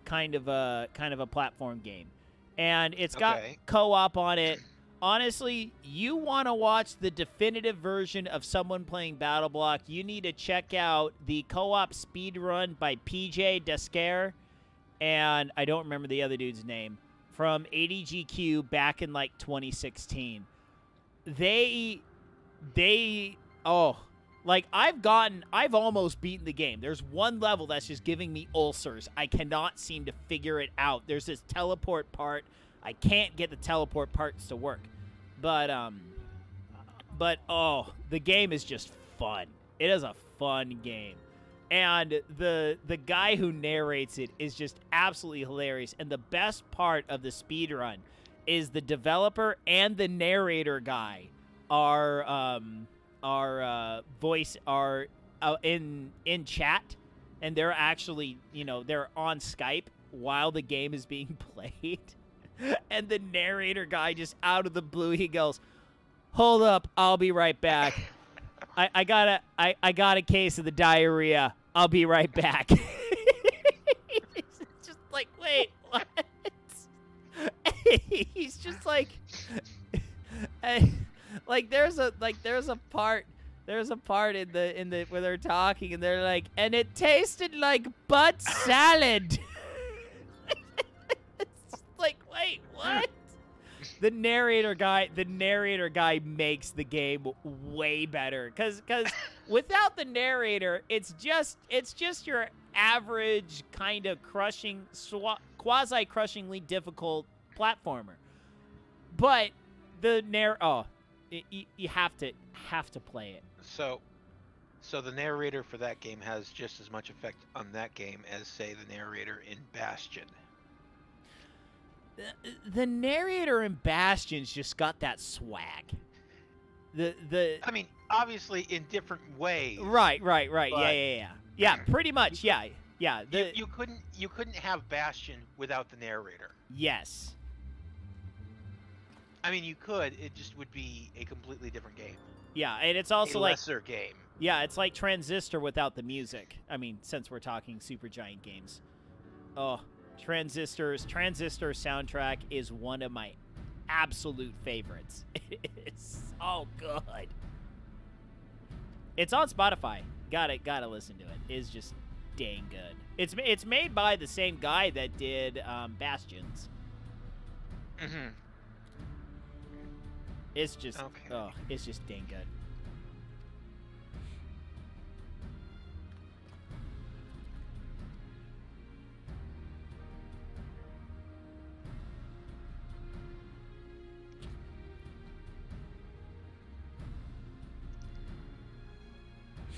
kind of a platform game, and it's got co-op on it. Honestly, you want to watch the definitive version of someone playing BattleBlock, you need to check out the co-op speedrun by PJ Descaire, and I don't remember the other dude's name, from ADGQ back in, like, 2016. I've almost beaten the game. There's one level that's just giving me ulcers. I cannot seem to figure it out. There's this teleport part. I can't get the teleport parts to work. But the game is just fun. It is a fun game. And the guy who narrates it is just absolutely hilarious. And the best part of the speedrun is the developer and the narrator guy are in chat, and they're actually, they're on Skype while the game is being played. And the narrator guy, just out of the blue, he goes, hold up, I'll be right back. I got a case of the diarrhea. I'll be right back. It's just like, wait, what? He's just like there's a part There's a part in the where they're talking and they're like, and it tasted like butt salad. It's like, wait, what? The narrator guy makes the game way better cuz without the narrator, it's just your average kind of quasi crushingly difficult platformer. But the you have to play it. So the narrator for that game has just as much effect on that game as, say, the narrator in Bastion. The narrator in Bastion's just got that swag. I mean, obviously in different ways. Right. Yeah, pretty much. Yeah. You couldn't have Bastion without the narrator. Yes. I mean, you could. It just would be a completely different game. Yeah, and it's also a lesser game. Yeah, it's like Transistor without the music. I mean, since we're talking Supergiant games. Oh, Transistor soundtrack is one of my absolute favorites. It's so good. It's on Spotify. Gotta listen to it. It's just dang good. It's made by the same guy that did Bastions. Mm-hmm. It's just it's just dang good.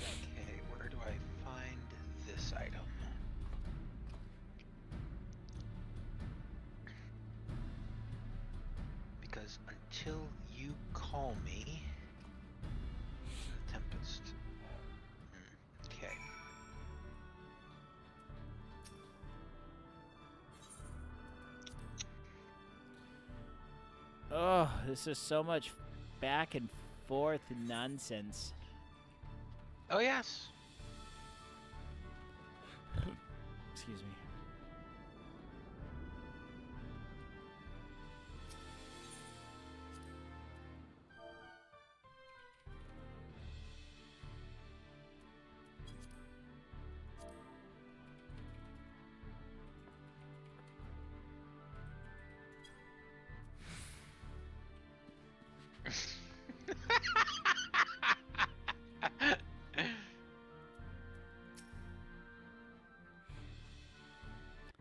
Okay, where do I find this item? Because until you call me, Tempest. Okay. Oh, this is so much back and forth nonsense. Oh yes. Excuse me.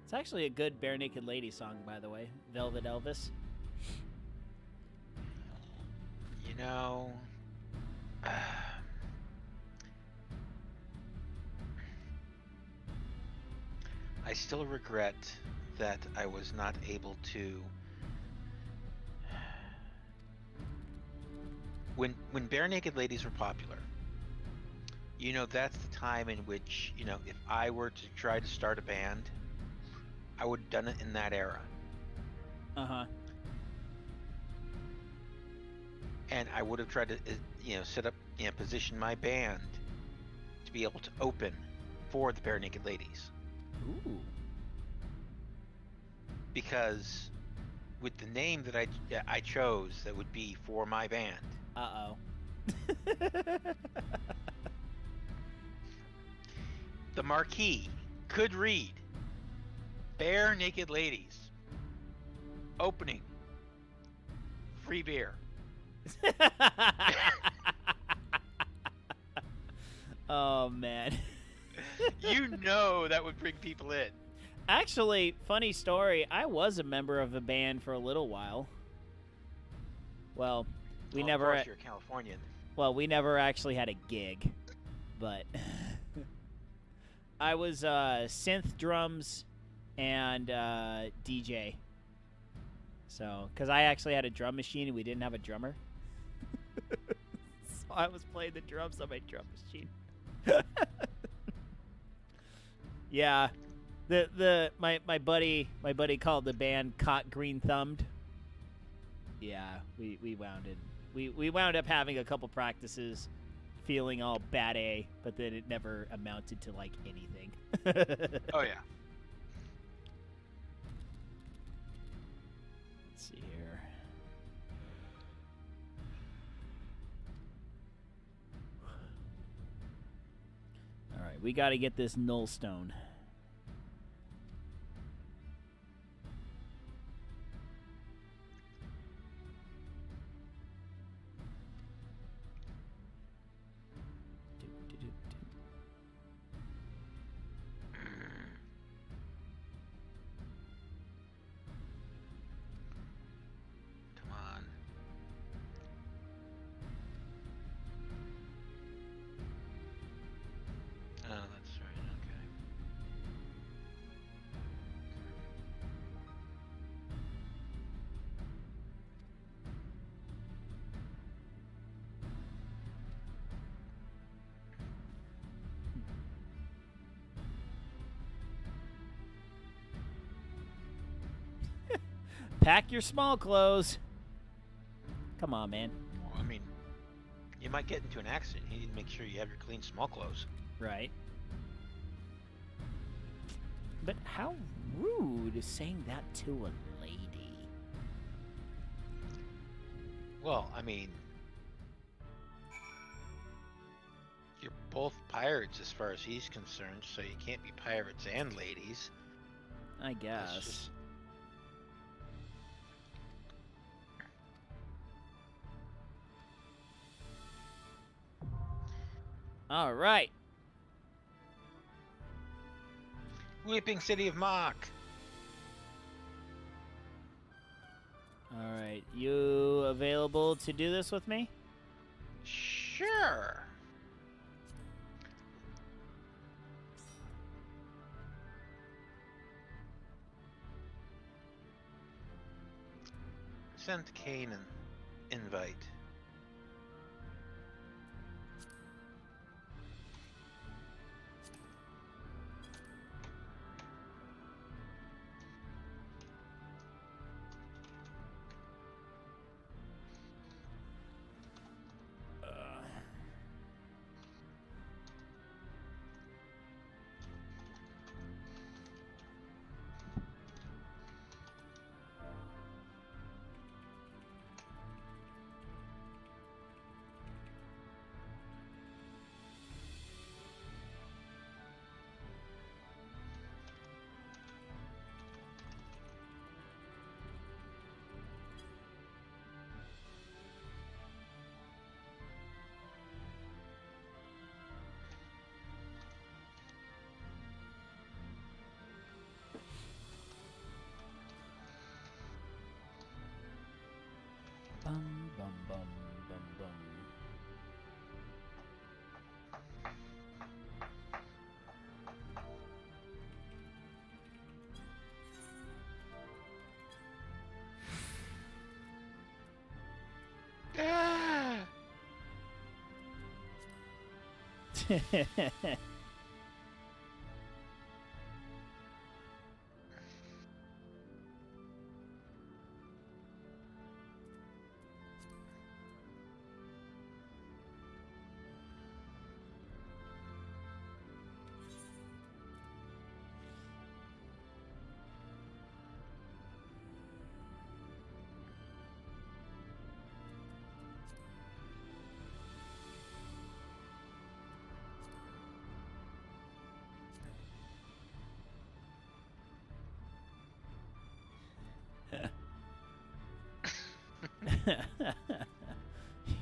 It's actually a good Bare Naked Lady song, by the way. Velvet Elvis. You know, I still regret that I was not able to. When Bare Naked Ladies were popular, you know, that's the time in which, you know, if I were to try to start a band, I would have done it in that era. Uh-huh. And I would have tried to, you know, set up, you know, position my band to be able to open for the Bare Naked Ladies. Ooh. Because with the name that I chose, that would be for my band. Uh-oh. The marquee could read Bare Naked Ladies. Opening. Free beer. Oh, man. You know that would bring people in. Actually, funny story, I was a member of a band for a little while. Well, we never... Of course, you're Californian. Well, we never actually had a gig, but... I was synth drums and DJ. So, because I actually had a drum machine and we didn't have a drummer. So I was playing the drums on my drum machine. Yeah. My buddy called the band Caught Green Thumbed. Yeah, we wound up having a couple practices, feeling all bad A, but then it never amounted to like anything. Oh yeah. Let's see here. we got to get this null stone. Come on. Oh, that's right. Okay. Pack your small clothes. Come on, man. Well, I mean, you might get into an accident. You need to make sure you have your clean small clothes. Right. But how rude is saying that to a lady? Well, I mean, you're both pirates as far as he's concerned, so you can't be pirates and ladies. I That's guess. just- All right. Weeping City of Mock. All right. You available to do this with me? Sure. Send Kane an invite. Bum bum bum bum bum. Ah!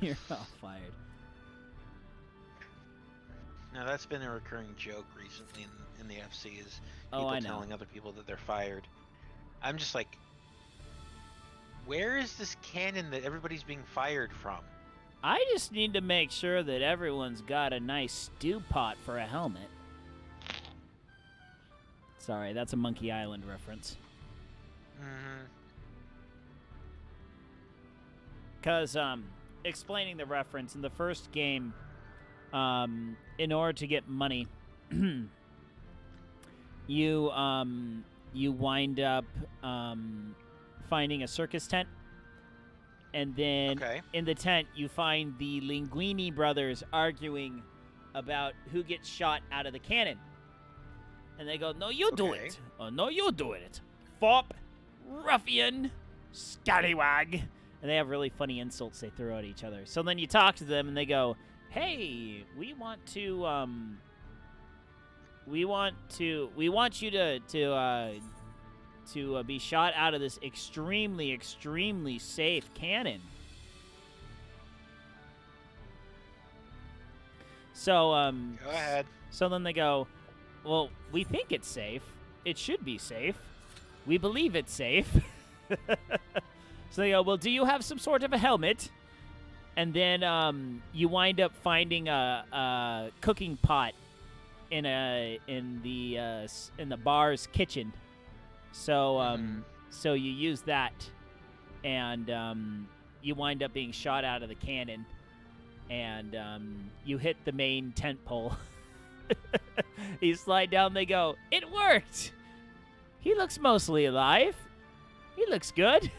You're all fired. Now that's been a recurring joke recently in the FC is Oh, people I know. telling other people that they're fired. I'm just like, where is this canon that everybody's being fired from? I just need to make sure that everyone's got a nice stew pot for a helmet. Sorry, that's a Monkey Island reference. Mm-hmm. Because, explaining the reference, in the first game, in order to get money, you wind up finding a circus tent, and then Okay. in the tent you find the Linguini brothers arguing about who gets shot out of the cannon. And they go, "No, you do Okay. it. Oh, no, you do it. Fop, ruffian, scallywag." And they have really funny insults they throw at each other. So then you talk to them, and they go, "Hey, we want to we want you to be shot out of this extremely, extremely safe cannon. So, Go ahead. So then they go, well, we think it's safe. It should be safe. We believe it's safe. So they go, well, do you have some sort of a helmet? And then you wind up finding a cooking pot in the bar's kitchen. So so you use that, and you wind up being shot out of the cannon, and you hit the main tent pole. You slide down. They go, it worked. He looks mostly alive. He looks good.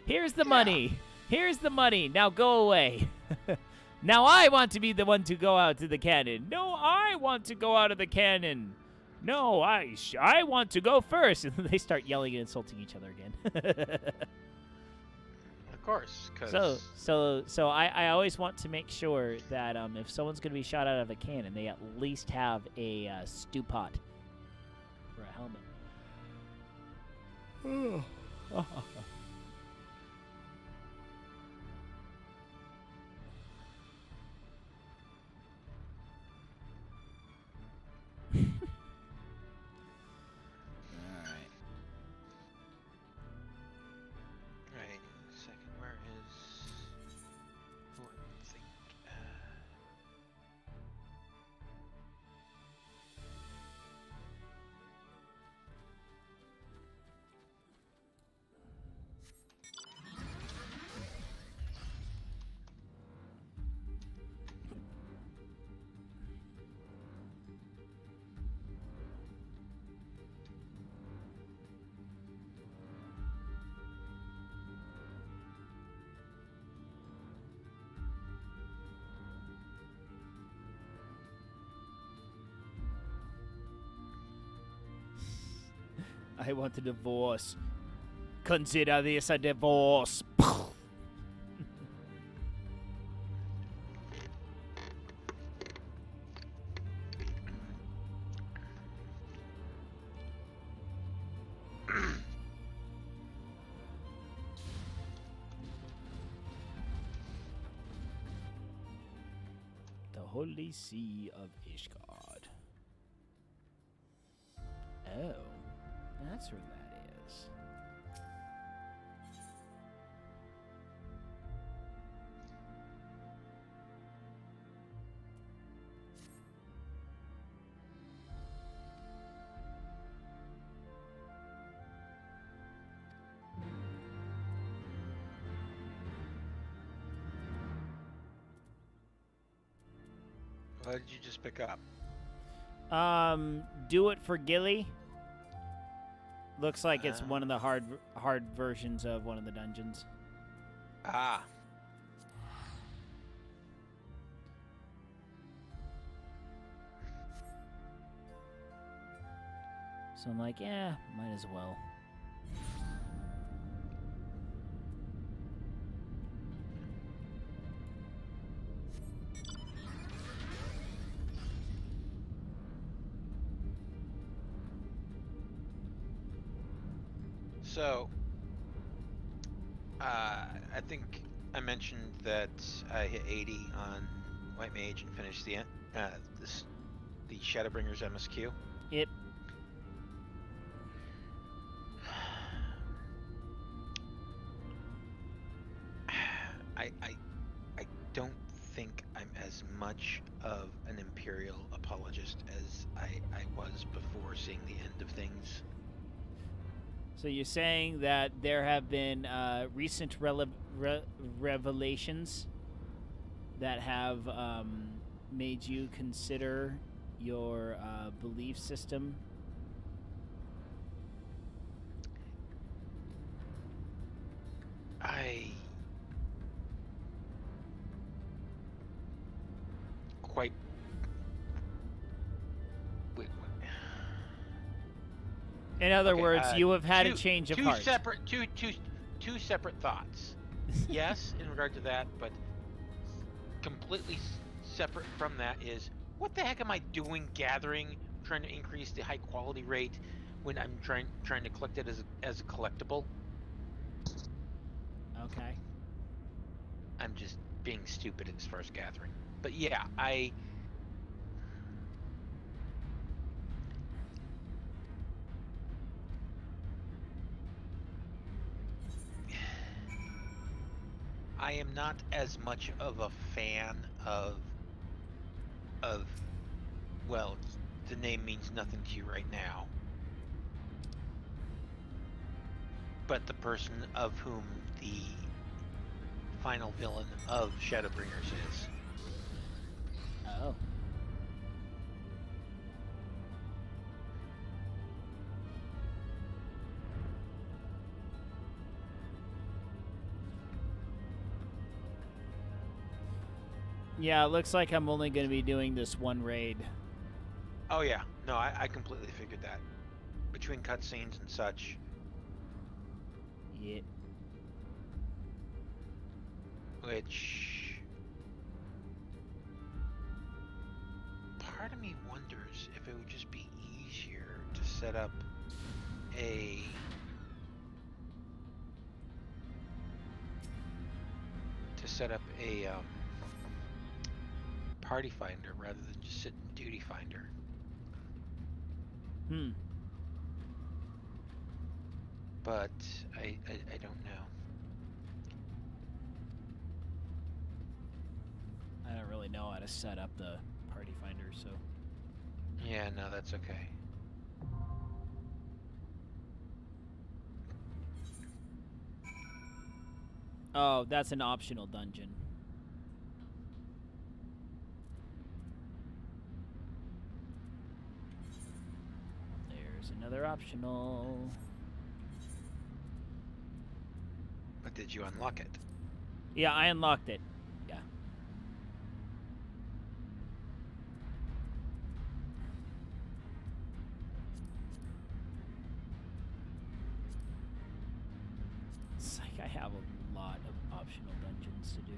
Here's the money. Here's the money. Now go away. Now I want to be the one to go out to the cannon. No, I want to go out of the cannon. No, I want to go first. And they start yelling and insulting each other again. Of course. Cause... So I always want to make sure that if someone's going to be shot out of a cannon, they at least have a stew pot for a helmet. I want a divorce. Consider this a divorce. The Holy See of Ishgard. Oh. That's where that is. What did you just pick up? Do it for Gilly. Looks like it's one of the hard versions of one of the dungeons. Ah. So I'm like, yeah, might as well. So, I think I mentioned that I hit 80 on White Mage and finished the Shadowbringers MSQ. Yep. I don't think I'm as much of an Imperial apologist as I was before seeing the end of things. So you're saying that there have been recent revelations that have made you consider your belief system? In other words, you have had a change of heart. Two separate thoughts. Yes, in regard to that, but completely separate from that is What the heck am I doing gathering, trying to increase the high quality rate when I'm trying to collect it as a collectible? Okay. I'm just being stupid as far as gathering. But yeah, I am not as much of a fan of well, the name means nothing to you right now. But the person of whom the final villain of Shadowbringers is. Oh. Yeah, it looks like I'm only going to be doing this one raid. Oh yeah, no, I completely figured that. Between cutscenes and such. Yeah. Which... part of me wonders if it would just be easier to set up a... party finder rather than just sit in duty finder. But I don't know. I don't really know how to set up the party finder, so... Yeah, no, that's okay. Oh, that's an optional dungeon. There's another optional. But did you unlock it? Yeah, I unlocked it. Yeah. It's like I have a lot of optional dungeons to do.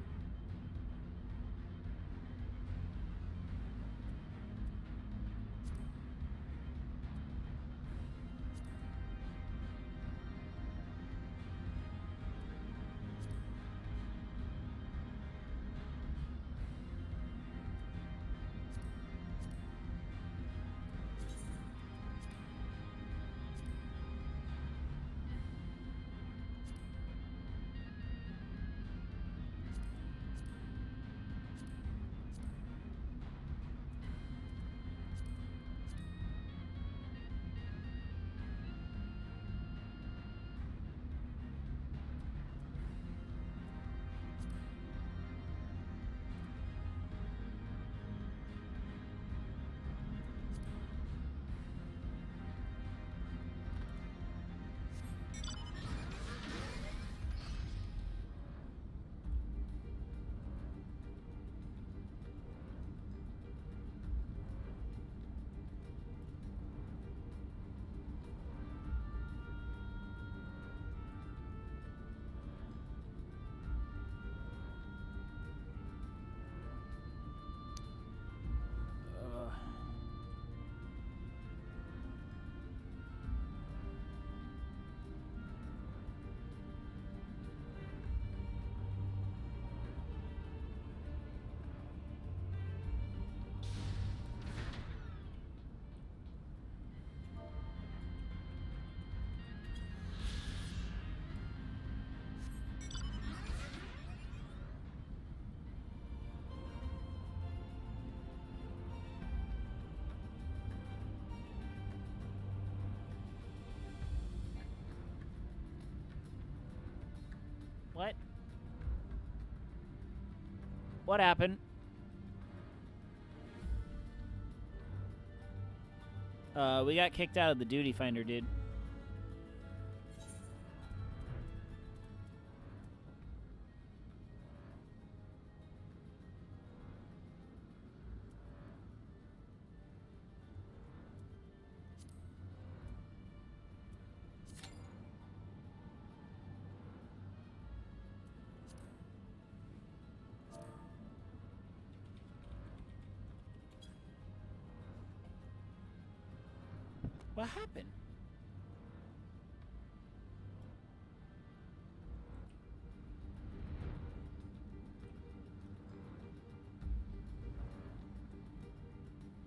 What? What happened? We got kicked out of the duty finder, dude. What happened?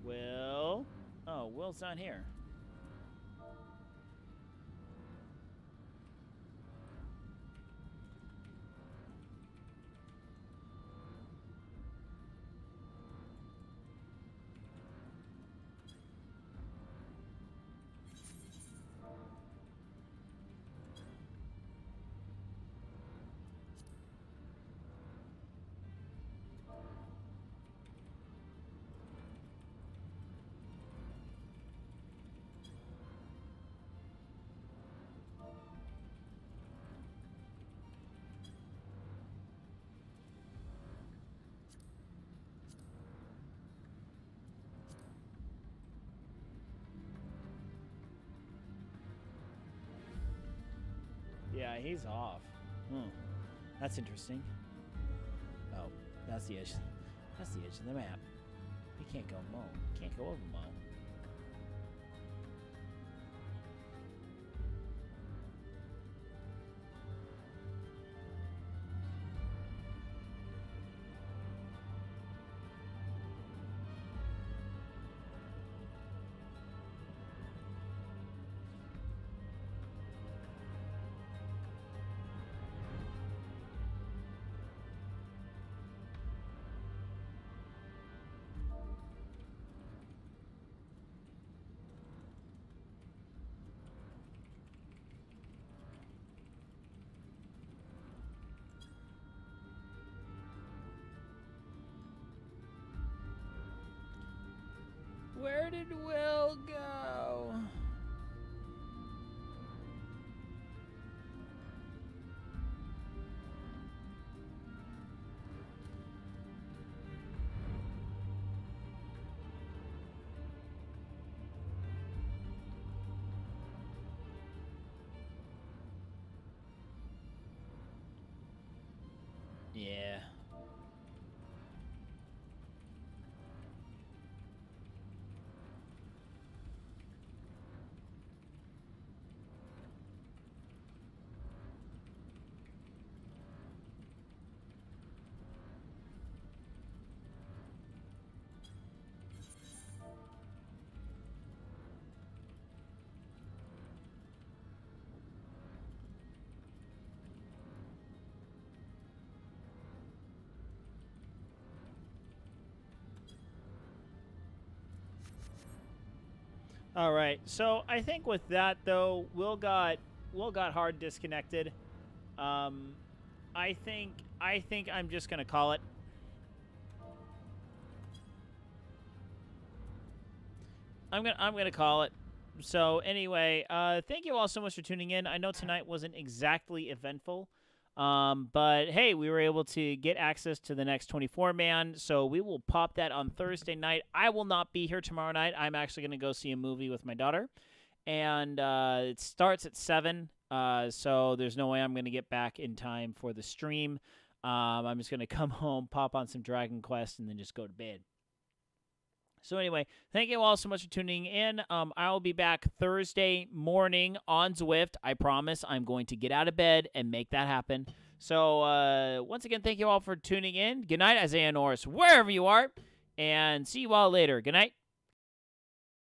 Will? Oh, Will's not here. Yeah, he's off. That's interesting. Oh, that's the edge. That's the edge of the map. We can't go Mo. Can't go over Mo. Where did Will go? Yeah. All right. So I think with that though, Will got hard disconnected. I think I'm just gonna call it. I'm gonna call it. So anyway, thank you all so much for tuning in. I know tonight wasn't exactly eventful. But hey, we were able to get access to the next 24-man, so we will pop that on Thursday night. I will not be here tomorrow night. I'm actually going to go see a movie with my daughter, and it starts at 7, so there's no way I'm going to get back in time for the stream. I'm just going to come home, pop on some Dragon Quest, and then just go to bed. So anyway, thank you all so much for tuning in. I'll be back Thursday morning on Zwift. I promise I'm going to get out of bed and make that happen. So once again, thank you all for tuning in. Good night, Isaiah Norris, wherever you are. And see you all later. Good night.